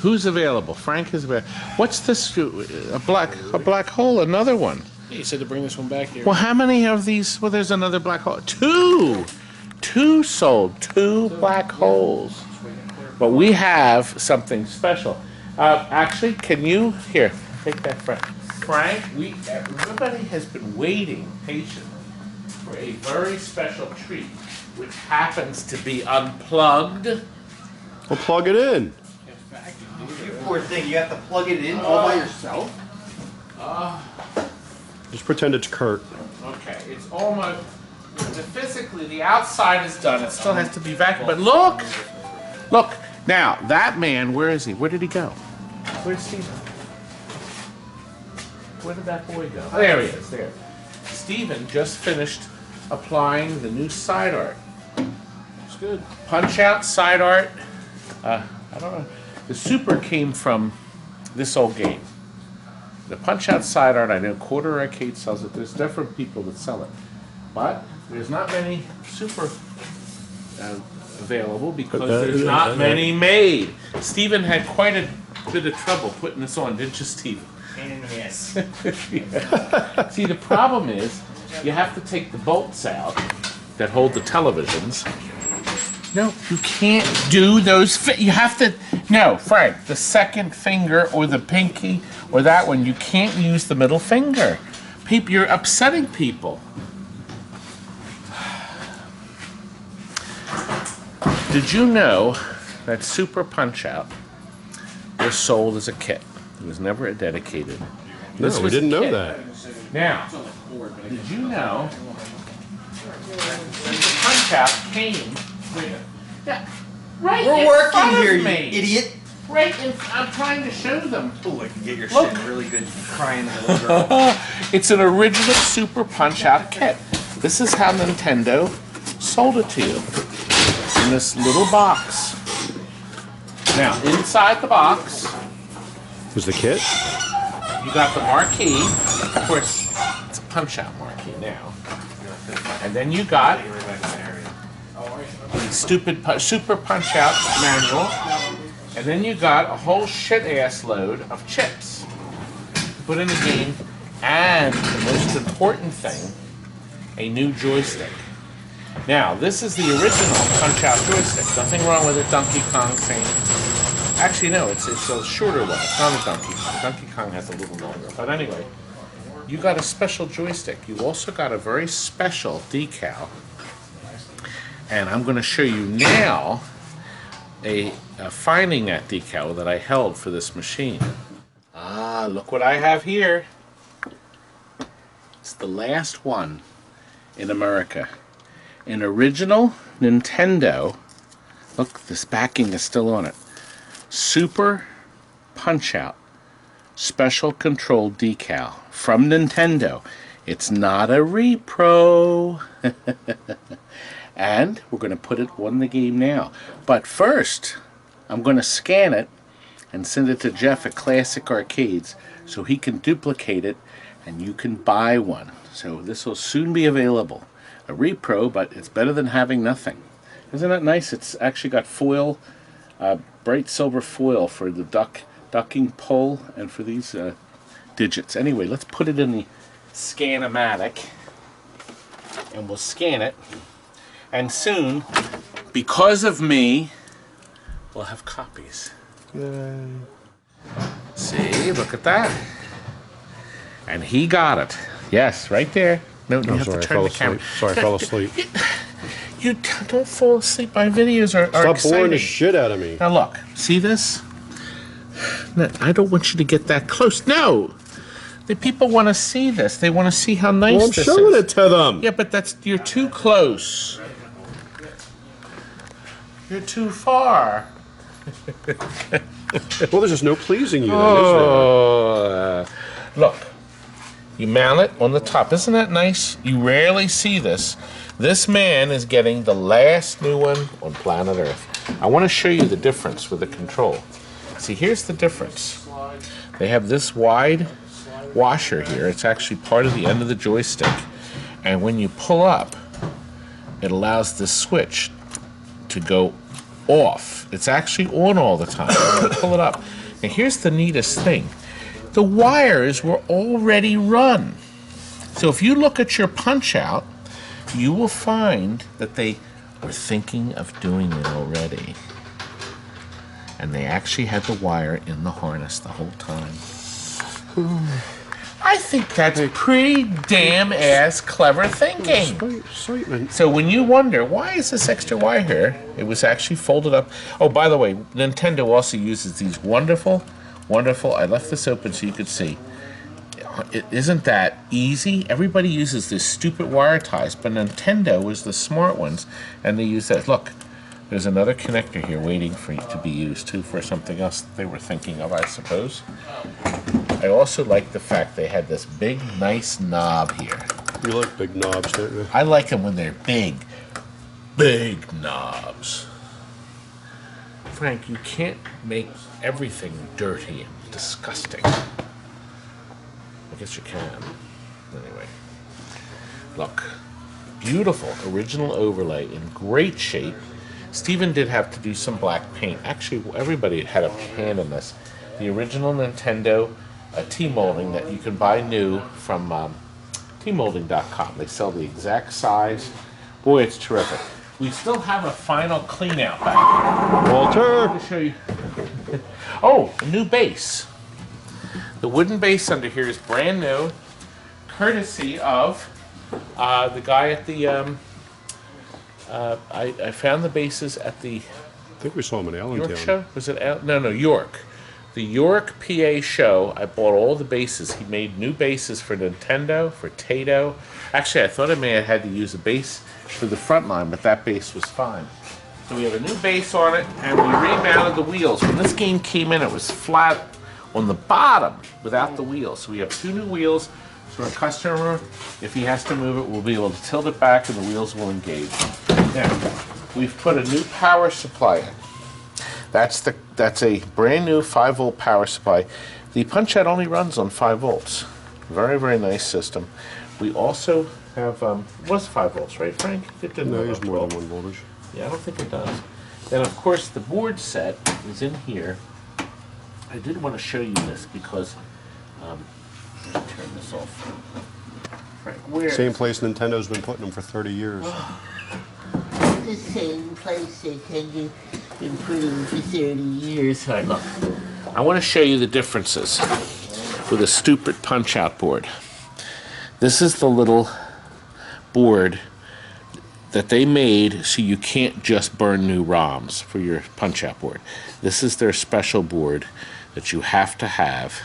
Who's available? Frank is available. What's this? A black hole? Another one? Yeah, you said to bring this one back here. Well, how many of these? Well, there's another black hole. Two sold. 2 black holes. But we have something special. Actually, can you here take that, Frank? Frank, everybody has been waiting patiently for a very special treat, which happens to be unplugged. Well, plug it in. You poor thing, you have to plug it in all by yourself? Just pretend it's Kurt. Okay, it's almost, physically the outside is done. It still has to be vacuumed. But look, now that man, where is he? Where did he go? Where's Steven? Where did that boy go? Oh, there he is, there. Steven just finished applying the new side art. It's good. Punch out side art. I don't know. The super came from this old game. The punch out side art, I know Quarter Arcade sells it. There's different people that sell it. But there's not many super available because there's not many made. Steven had quite a bit of trouble putting this on, didn't you, Steven? Pain in the ass. Yeah. See, the problem is you have to take the bolts out that hold the televisions. No, you can't do those. You have to. No, Frank, the second finger or the pinky or that one, you can't use the middle finger. People, you're upsetting people. Did you know that Super Punch-Out was sold as a kit? It was never a dedicated. No, we didn't know that. Now, did you know that Super Punch-Out came with... Yeah, right We're in working front here, of you me. idiot. Right in... I'm trying to show them. Oh, I can get your Look. shit really good crying little girl. It's an original Super Punch-Out kit. This is how Nintendo sold it to you. In this little box. Now, inside the box, Was the kit? you got the marquee. Of course, it's a Punch-Out marquee now. And then you got the stupid Super Punch-Out manual. And then you got a whole shit-ass load of chips to put in the game. And the most important thing, a new joystick. Now, this is the original Punch-Out joystick. Nothing wrong with it. Donkey Kong same. Actually, no, it's a shorter one. It's not a Donkey Kong. Donkey Kong has a little longer. But anyway, you got a special joystick. You also got a very special decal. And I'm going to show you now a finding that decal that I held for this machine. Ah, look what I have here. It's the last one in America. An original Nintendo, look, this backing is still on it, Super Punch-Out Special Control Decal from Nintendo. It's not a repro. And we're going to put it on the game now. But first, I'm going to scan it and send it to Jeff at Classic Arcades so he can duplicate it and you can buy one. So this will soon be available. A repro, but it's better than having nothing. Isn't that nice? It's actually got foil, bright silver foil for the ducking pull and for these digits. Anyway, let's put it in the Scan-O-Matic and we'll scan it. And soon, because of me, we'll have copies. Yay. See, look at that. And he got it. Yes, right there. No, you have sorry, to turn the I camera. Sorry, I fell asleep. You don't fall asleep. My videos are Stop exciting. boring the shit out of me. Now look, see this? No, I don't want you to get that close. No! The people want to see this. They want to see how nice Well, I'm this showing is. it to them. Yeah, but you're too close. You're too far. Well, there's just no pleasing you then, Oh, look. You mount it on the top. Isn't that nice? You rarely see this. This man is getting the last new one on planet Earth. I want to show you the difference with the control. See, here's the difference. They have this wide washer here. It's actually part of the end of the joystick. And when you pull up, it allows this switch to go off. It's actually on all the time. I'm going to pull it up. And here's the neatest thing. The wires were already run. So if you look at your punch out, you will find that they were thinking of doing it already. And they actually had the wire in the harness the whole time. I think that's pretty damn ass clever thinking. Excitement. So when you wonder, why is this extra wire here? It was actually folded up. Oh, by the way, Nintendo also uses these wonderful, I left this open so you could see. Isn't that easy? Everybody uses this stupid wire ties, but Nintendo was the smart ones, and they use that. Look, there's another connector here waiting for you to be used too for something else that they were thinking of, I suppose. I also like the fact they had this big, nice knob here. You like big knobs, don't you? I like them when they're big, big knobs. Frank, you can't make everything dirty and disgusting. I guess you can. Anyway. Look. Beautiful original overlay in great shape. Steven did have to do some black paint. Actually, everybody had a hand in this. The original Nintendo T-molding that you can buy new from tmolding.com. They sell the exact size. Boy, it's terrific. We still have a final clean out back here. Walter! Let me show you. Oh, a new base. The wooden base under here is brand new, courtesy of the guy at the. I found the bases at the I think we saw him in York Allentown. show. Was it no York? The York, PA show. I bought all the bases. He made new bases for Nintendo, for Tato. Actually, I thought I may have had to use a base for the front line, but that base was fine. So we have a new base on it, and we remounted the wheels. When this game came in, it was flat on the bottom without the wheels. So we have two new wheels. So our customer, if he has to move it, will be able to tilt it back and the wheels will engage. Now, we've put a new power supply in. That's a brand new 5-volt power supply. The punch out only runs on 5 volts. Very, very nice system. We also have, was 5 volts, right, Frank? It didn't No, run there's on more 12. than one voltage. Yeah, I don't think it does. Then, of course, the board set is in here. I did want to show you this because, let me turn this off. Frank, where? Same place Nintendo's been putting them for 30 years. The same place they tend to improve for 30 years. All right, look. I want to show you the differences with a stupid punch-out board. This is the little board that they made so you can't just burn new ROMs for your punch-out board. This is their special board that you have to have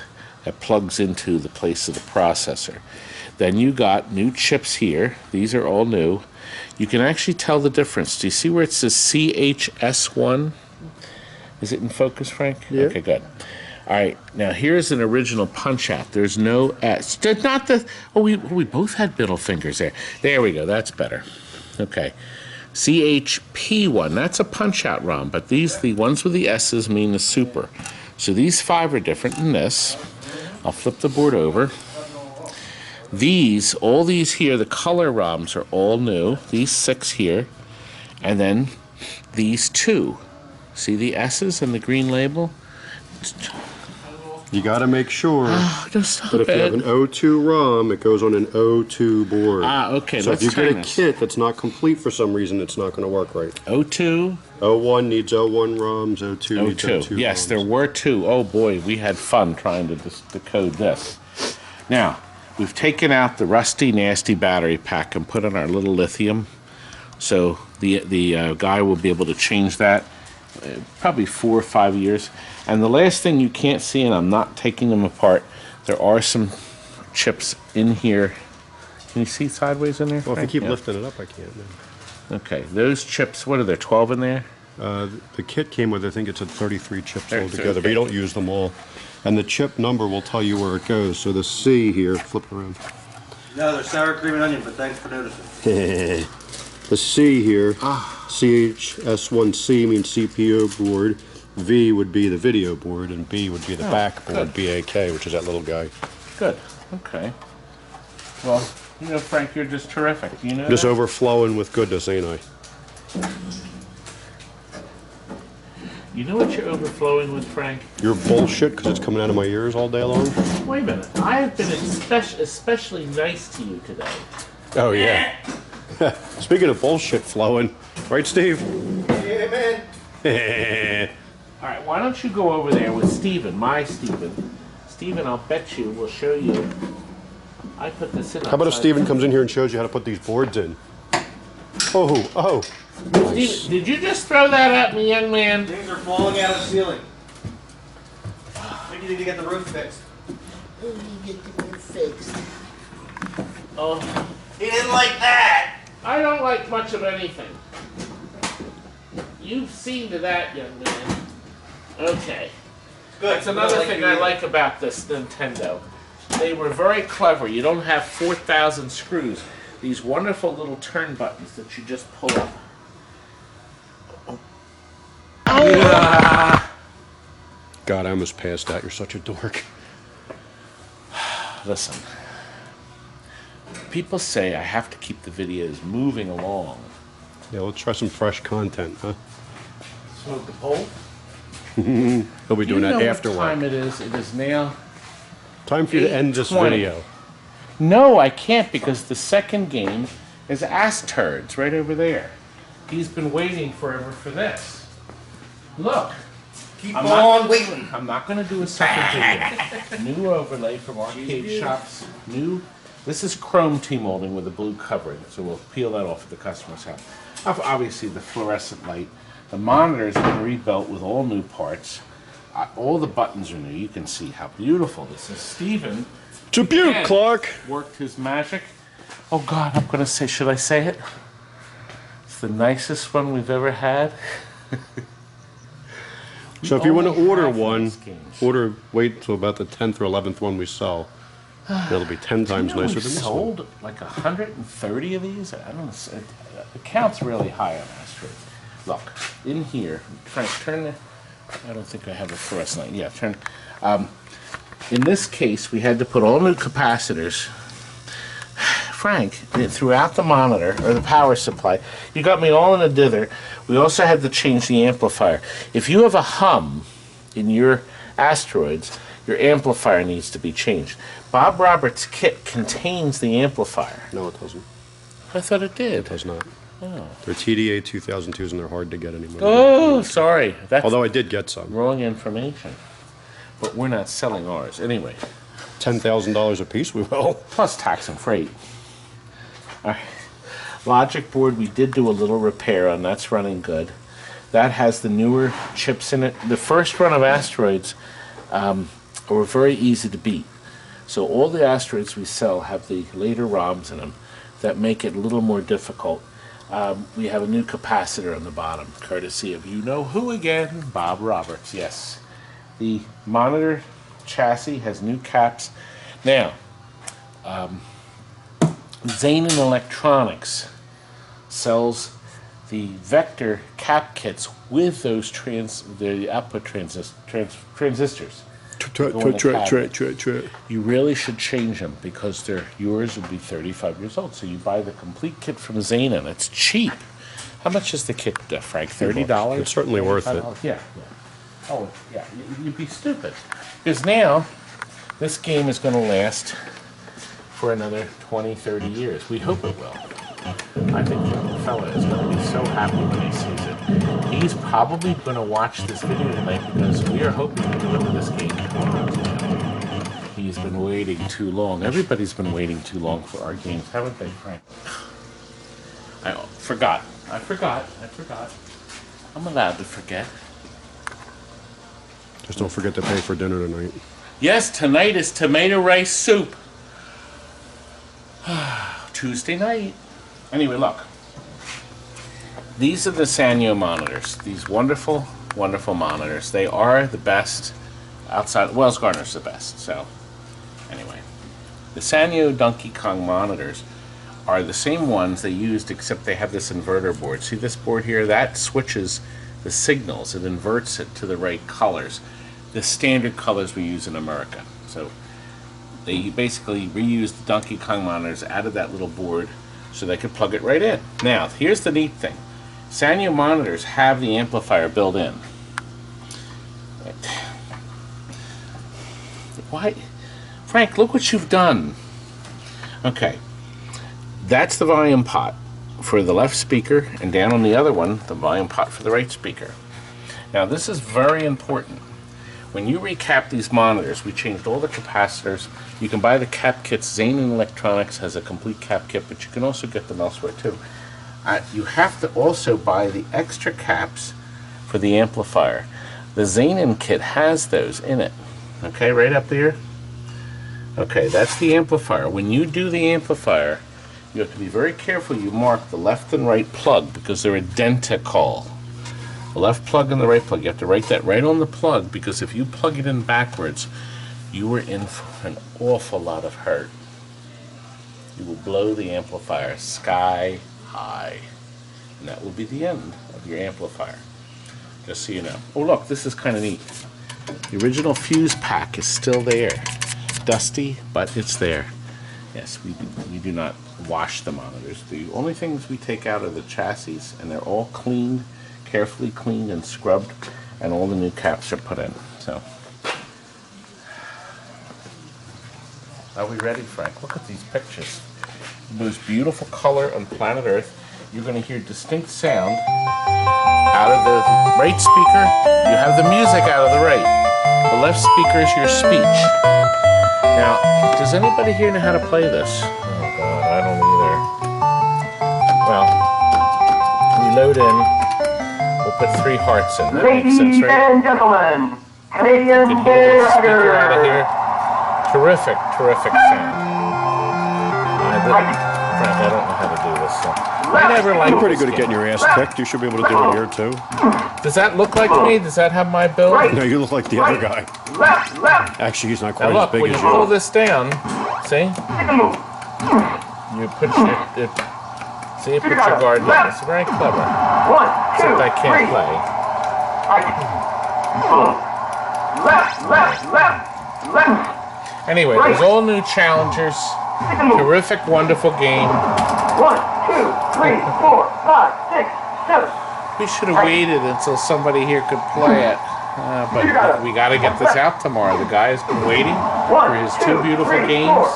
that plugs into the place of the processor. Then you got new chips here. These are all new. You can actually tell the difference. Do you see where it says CHS1? Is it in focus, Frank? Yeah. Okay, good. All right, now here's an original punch-out. There's no S. Not the. Oh, we both had middle fingers there. There we go. That's better. Okay. CHP1. That's a punch-out ROM, but the ones with the S's mean the super. So these 5 are different than this. I'll flip the board over. All these here, the color ROMs are all new. These 6 here, and then these 2. See the S's and the green label? You got to make sure Just stop that if you have an O2 ROM, it goes on an O2 board. Okay, So let's if you get turn a this. kit that's not complete for some reason, it's not going to work right. O2. O1 needs O1 ROMs, O2 needs O2. O2 Yes, ROMs. there were 2. Oh boy, we had fun trying to decode this. Now, we've taken out the rusty, nasty battery pack and put in our little lithium. So the guy will be able to change that probably 4 or 5 years. And the last thing you can't see, and I'm not taking them apart, there are some chips in here. Can you see sideways in there? Well, if you Frank? keep Yeah. lifting it up, I can't. No. Okay, those chips, what are there, 12 in there? The kit came with, I think it's 33 chips 33, altogether, but you don't use them all. And the chip number will tell you where it goes. So the C here, flip it around. No, there's sour cream and onion, but thanks for noticing. The C here, CHS1C means CPU board. V would be the video board, and B would be the back board, good. BAK, which is that little guy. Good, okay. Well, you know, Frank, you're just terrific. You know Just that? overflowing with goodness, ain't I? You know what you're overflowing with, Frank? Your bullshit because it's coming out of my ears all day long. Wait a minute. I have been especially nice to you today. Oh yeah. Speaking of bullshit flowing, right, Steve? Yeah, man. All right, why don't you go over there with Steven, my Steven. Steven, I'll bet you will show you. I put this in. How about if Steven comes in here and shows you how to put these boards in? Oh. Nice. Steven, did you just throw that at me, young man? Things are falling out of the ceiling. I think you need to get the roof fixed. Oh, He didn't like that. I don't like much of anything. You've seen to that, young man. Okay. Good. That's another thing I like about this Nintendo. They were very clever. You don't have 4,000 screws. These wonderful little turn buttons that you just pull up. Oh. God, I almost passed out. You're such a dork. Listen. People say I have to keep the videos moving along. Yeah, let's try some fresh content, huh? Smoke the pole? He'll be doing that after what work. time it is? It is now. Time for you to end this 8:20. video. No, I can't because the second game is ASTEROIDS right over there. He's been waiting forever for this. Look. Keep I'm on waiting. I'm not going to do a separate video. New overlay from Arcade Shops. New. This is chrome T-molding with a blue covering, so we'll peel that off at the customer's house. Obviously, the fluorescent light. The monitor's been rebuilt with all new parts. All the buttons are new. You can see how beautiful this is. Steven It's a beaut, again, Clark. worked his magic. Oh God, I'm going to say, should I say it? It's the nicest one we've ever had. So if you want only to order have one, these games. wait till about the 10th or 11th one we sell. It'll be 10 times You know, nicer we've than this one. sold like 130 of these. I don't know. The count's really high on Astro. Look, in here, Frank, turn the. I don't think I have a fluorescent light. Yeah, turn. In this case, we had to put all new capacitors. Frank, throughout the monitor or the power supply, you got me all in a dither. We also had to change the amplifier. If you have a hum in your Asteroids, your amplifier needs to be changed. Bob Roberts' kit contains the amplifier. No, it doesn't. I thought it did. It does not. They're TDA 2002s and they're hard to get anymore. Oh, sorry. That's Although I did get some. wrong information. But we're not selling ours. Anyway, $10,000 a piece, we will. plus tax and freight. All right. Logic board, we did do a little repair on. That's running good. That has the newer chips in it. The first run of Asteroids were very easy to beat. So all the Asteroids we sell have the later ROMs in them that make it a little more difficult. We have a new capacitor on the bottom, courtesy of you-know-who again, Bob Roberts, yes. The monitor chassis has new caps. Now, Zanin Electronics sells the Vector cap kits with those the output transistors. You really should change them because yours will be 35 years old. So you buy the complete kit from Zanin. It's cheap. How much is the kit, Frank? $30? It's certainly worth it. Yeah. Oh, yeah. You'd be stupid. Because now, this game is going to last for another 20, 30 years. We hope it will. I think the fella is going to be so happy when he sees it. He's probably going to watch this video tonight because we are hoping to deliver this game tomorrow to him. He's been waiting too long. Everybody's been waiting too long for our games, haven't they, Frank? I forgot. I'm allowed to forget. Just don't forget to pay for dinner tonight. Yes, tonight is tomato rice soup. Tuesday night. Anyway, look. These are the Sanyo monitors. These wonderful, wonderful monitors. They are the best outside. Wells Gardner's the best. So, anyway. The Sanyo Donkey Kong monitors are the same ones they used, except they have this inverter board. See this board here? That switches the signals. It inverts it to the right colors. The standard colors we use in America. So, they basically reused the Donkey Kong monitors, added that little board so they could plug it right in. Now, here's the neat thing. Sanyo monitors have the amplifier built in. Why? Frank, look what you've done. Okay. That's the volume pot for the left speaker, and down on the other one, the volume pot for the right speaker. Now, this is very important. When you recap these monitors, we changed all the capacitors. You can buy the cap kits. Zane Electronics has a complete cap kit, but you can also get them elsewhere too. You have to also buy the extra caps for the amplifier. The Zanin kit has those in it. Okay, right up there. Okay, that's the amplifier. When you do the amplifier, you have to be very careful you mark the left and right plug because they're identical. The left plug and the right plug. You have to write that right on the plug because if you plug it in backwards, you are in for an awful lot of hurt. You will blow the amplifier sky high. And that will be the end of your amplifier. Just so you know. Oh look, this is kind of neat. The original fuse pack is still there. Dusty, but it's there. Yes, we do not wash the monitors. The only things we take out are the chassis, and they're all cleaned, carefully cleaned and scrubbed, and all the new caps are put in. So, are we ready, Frank? Look at these pictures. The most beautiful color on planet Earth. You're going to hear distinct sound out of the right speaker. You have the music out of the right. The left speaker is your speech. Now, does anybody here know how to play this? Oh God, I don't either. Well, we load in. We'll put 3 hearts in. That makes sense, right? Ladies and gentlemen, Canadian You can hear the speaker out of Bear. here. Terrific, terrific sound. Frank, I don't know how to do this. So. I never liked You're pretty this good at game. getting your ass kicked. You should be able to do it here too. Does that look like me? Does that have my build? No, you look like the other guy. Left, left, Actually, he's not quite Now as look, big when as you pull you. this down, see? You put your, see, you put your guard down. It's very clever. 1, 2, Except I 3. can't play. Left, left, left, left. Anyway, there's all new challengers. Terrific, wonderful game. 1, 2, 3, 4, 5, 6, 7. We should have waited until somebody here could play it. But we got to get this out tomorrow. The guy has been waiting for his 2 beautiful games.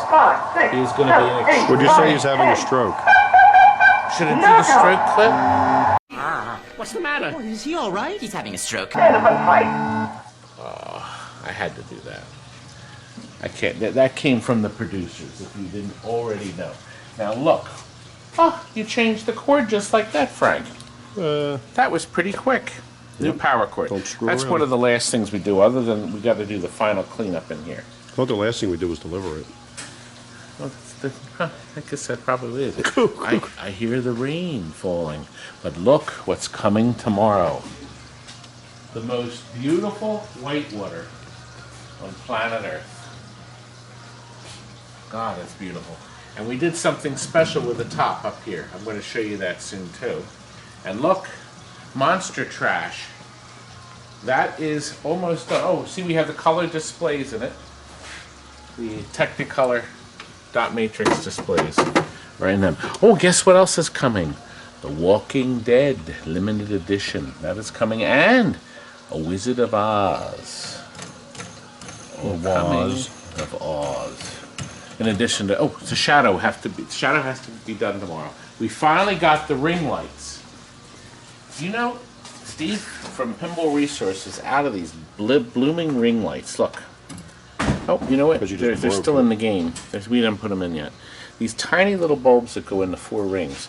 He's going to be an extreme. Would you say he's having a stroke? Should it do the stroke clip? What's the matter? Is he all right? He's having a stroke. I had to do that. I can't. That came from the producers, if you didn't already know. Now look. Oh, you changed the cord just like that, Frank. That was pretty quick. New power cord. Don't screw That's around. one of the last things we do, other than we got to do the final cleanup in here. I thought the last thing we did was deliver it. Well, I guess that probably is. I hear the rain falling, but look what's coming tomorrow. The most beautiful whitewater on planet Earth. God, it's beautiful. And we did something special with the top up here. I'm going to show you that soon too. And look, Monster Trash. That is almost done. Oh, see, we have the color displays in it. The Technicolor dot matrix displays right in them. Oh, guess what else is coming? The Walking Dead limited edition. That is coming, and a Wizard of Oz. Of Oz. In addition to, the shadow has to be done tomorrow. We finally got the ring lights. You know, Steve from Pinball Resources out of these blooming ring lights. Look. Oh, you know what? 'Cause you They're just broke still them. in the game. We didn't put them in yet. These tiny little bulbs that go into 4 rings.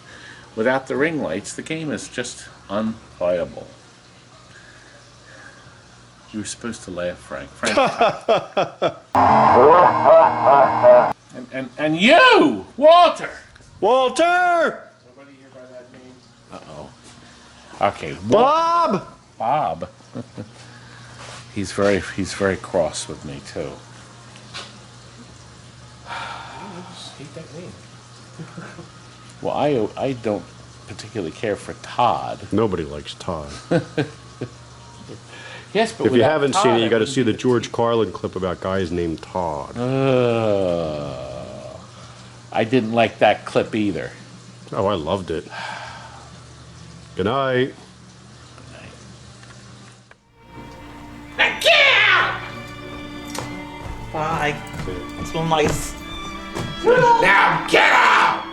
Without the ring lights, the game is just unplayable. You were supposed to laugh, Frank. and you, Walter. Walter! Nobody here by that name? Uh-oh. Okay. Bob! Bob. He's very cross with me too. Hate that name. Well, I don't particularly care for Todd. Nobody likes Todd. Yes, but If you without haven't Todd, seen it, you I got to wouldn't see be the George Carlin clip about guys named Todd. I didn't like that clip either. Oh, I loved it. Good night. Again! like. I smell nice. Now get out!